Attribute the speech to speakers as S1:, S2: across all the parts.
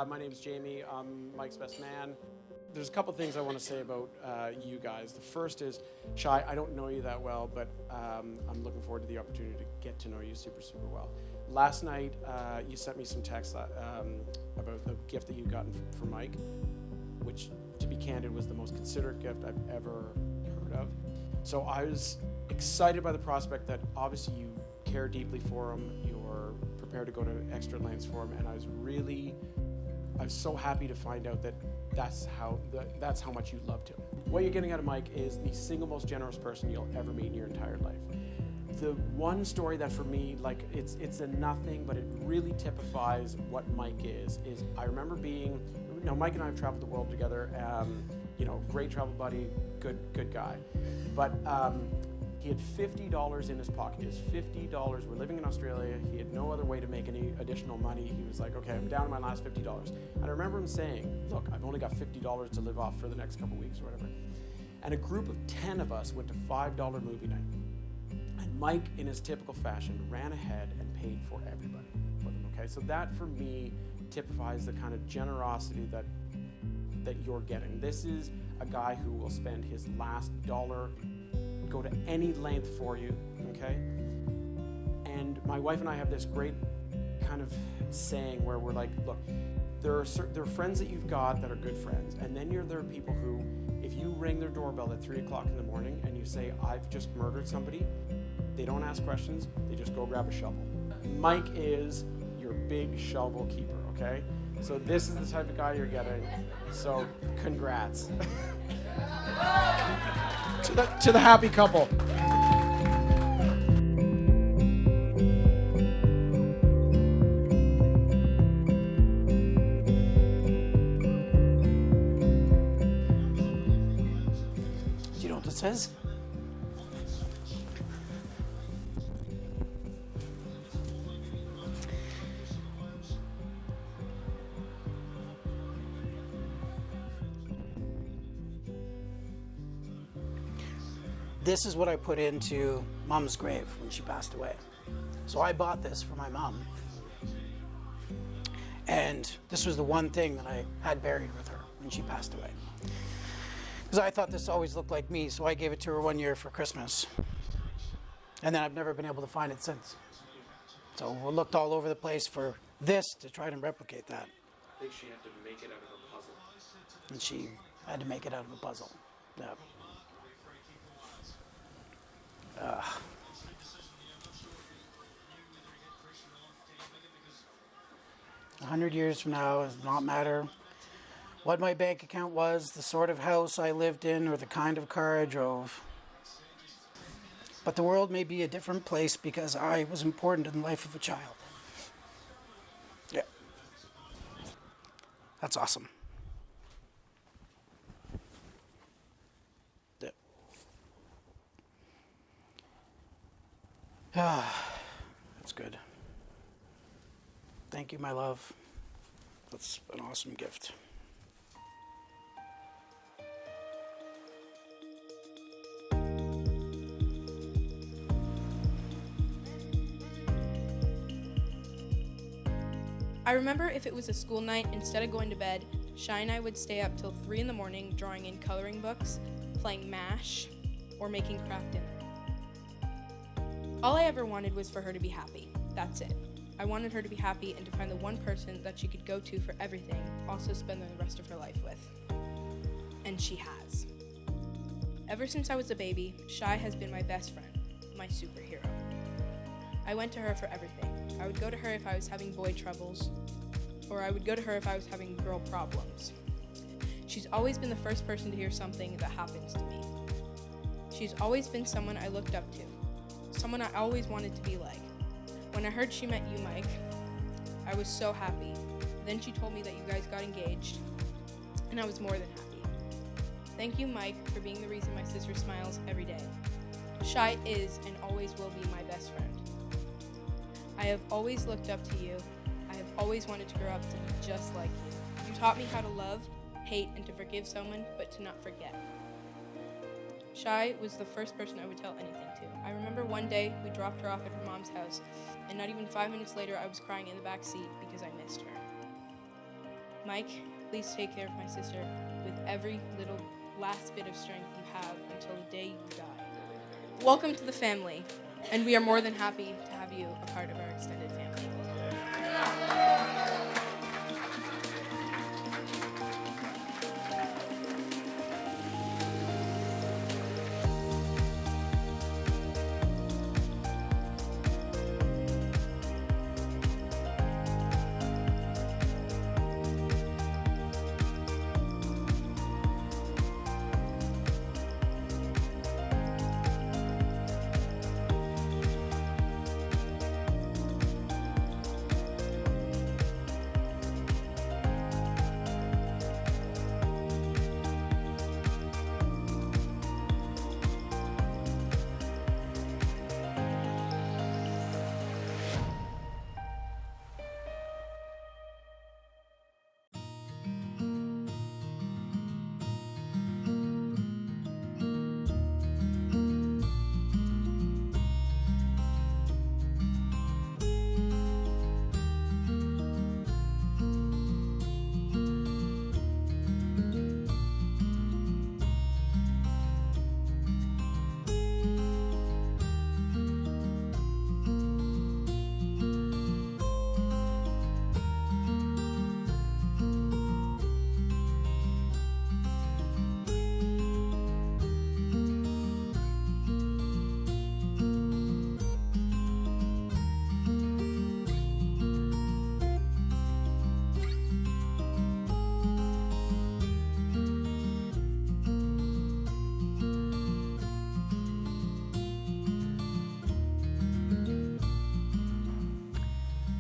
S1: My name is Jamie. I'm Mike's best man. There's a couple things I want to say about you guys. The first is, Chey, I don't know you that well, but I'm looking forward to the opportunity to get to know you super, super well. Last night, you sent me some texts about the gift that you'd gotten for Mike, which, to be candid, was the most considerate gift I've ever heard of. So I was excited by the prospect that obviously you care deeply for him, you're prepared to go to extra lengths for him, and I was so happy to find out that that's how much you loved him. What you're getting out of Mike is the single most generous person you'll ever meet in your entire life. The one story that for me, like it's a nothing, but it really typifies what Mike is I remember Mike and I have traveled the world together, great travel buddy, good guy. But he had $50 in his pocket. He has $50. We're living in Australia. He had no other way to make any additional money. He was like, okay, I'm down to my last $50. And I remember him saying, look, I've only got $50 to live off for the next couple weeks or whatever. And a group of 10 of us went to $5 movie night. And Mike, in his typical fashion, ran ahead and paid for everybody for them, okay? So that, for me, typifies the kind of generosity that you're getting. This is a guy who will spend his last dollar, go to any length for you, okay? And my wife and I have this great kind of saying where we're like, look, there are friends that you've got that are good friends, and then there are people who, if you ring their doorbell at 3 o'clock in the morning and you say, I've just murdered somebody, they don't ask questions, they just go grab a shovel. Mike is your big shovel keeper, okay? So this is the type of guy you're getting, so congrats. To the happy couple.
S2: Do you know what this says? This is what I put into Mom's grave when she passed away. So I bought this for my mom. And this was the one thing that I had buried with her when she passed away. Because I thought this always looked like me, so I gave it to her one year for Christmas. And then I've never been able to find it since. So we looked all over the place for this to try to replicate that.
S1: I think she had to make it out of a puzzle.
S2: And she had to make it out of a puzzle. Yeah. 100 years from now, it does not matter what my bank account was, the sort of house I lived in, or the kind of car I drove. But the world may be a different place because I was important in the life of a child. Yeah. That's awesome. Yeah. That's good. Thank you, my love. That's an awesome gift.
S3: I remember if it was a school night, instead of going to bed, Chey and I would stay up till 3 in the morning drawing in coloring books, playing MASH, or making crap dinner. All I ever wanted was for her to be happy. That's it. I wanted her to be happy and to find the one person that she could go to for everything, also spend the rest of her life with. And she has. Ever since I was a baby, Chey has been my best friend, my superhero. I went to her for everything. I would go to her if I was having boy troubles, or I would go to her if I was having girl problems. She's always been the first person to hear something that happens to me. She's always been someone I looked up to, someone I always wanted to be like. When I heard she met you, Mike, I was so happy. Then she told me that you guys got engaged, and I was more than happy. Thank you, Mike, for being the reason my sister smiles every day. Chey is and always will be my best friend. I have always looked up to you. I have always wanted to grow up to be just like you. You taught me how to love, hate, and to forgive someone, but to not forget. Chey was the first person I would tell anything to. I remember one day we dropped her off at her mom's house, and not even 5 minutes later I was crying in the back seat because I missed her. Mike, please take care of my sister with every little last bit of strength you have until the day you die. Welcome to the family, and we are more than happy to have you a part of our extended family.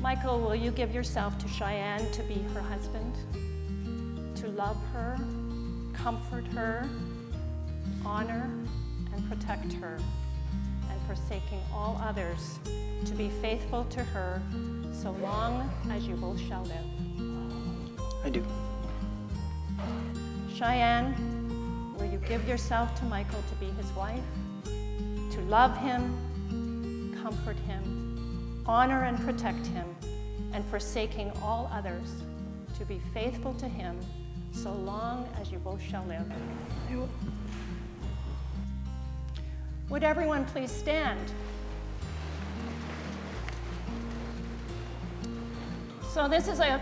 S4: Michael, will you give yourself to Cheyenne to be her husband, to love her, comfort her, honor and protect her, and forsaking all others, to be faithful to her so long as you both shall live?
S2: I do.
S4: Cheyenne, will you give yourself to Michael to be his wife, to love him, comfort him, honor and protect him, and forsaking all others, to be faithful to him so long as you both shall live? Would everyone please stand? So this is a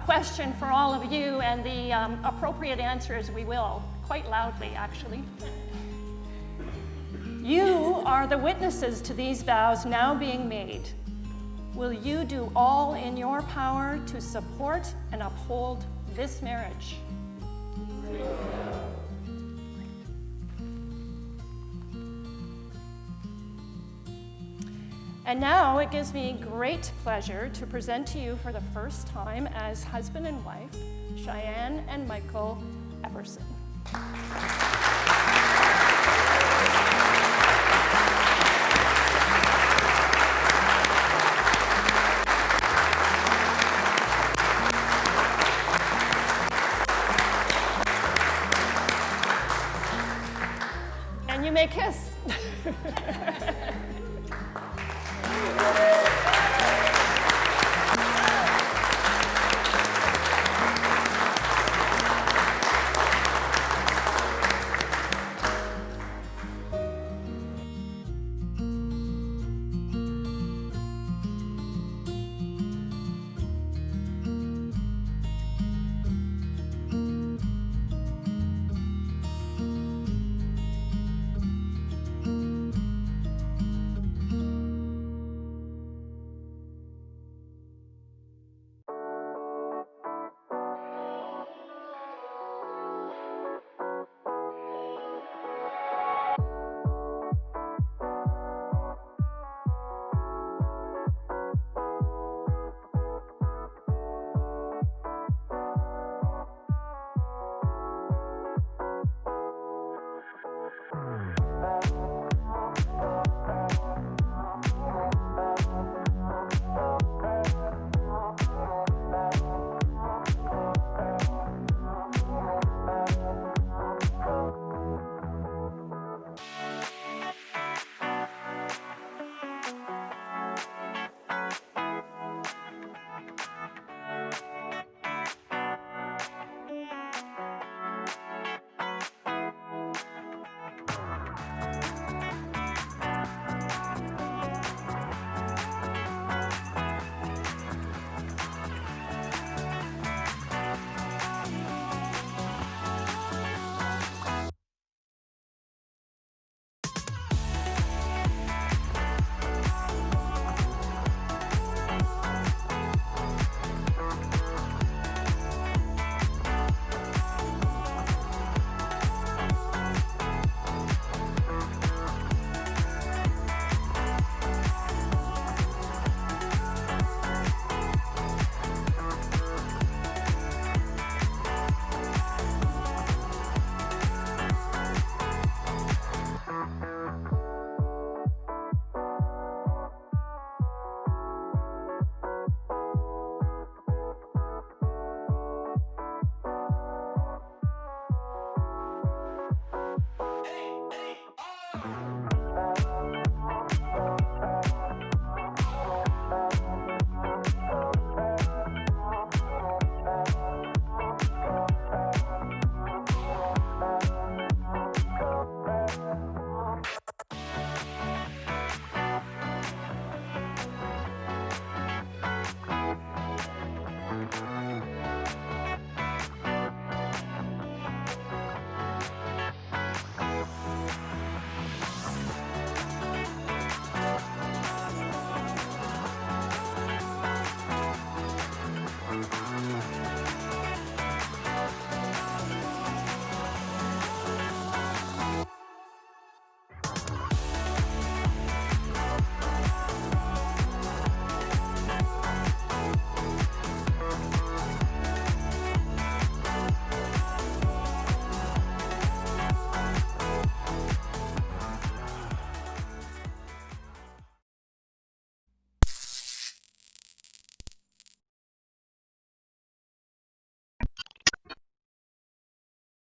S4: question for all of you, and the appropriate answer is we will, quite loudly actually. You are the witnesses to these vows now being made. Will you do all in your power to support and uphold this marriage? And now it gives me great pleasure to present to you for the first time as husband and wife, Cheyenne and Michael Everson. And you may kiss.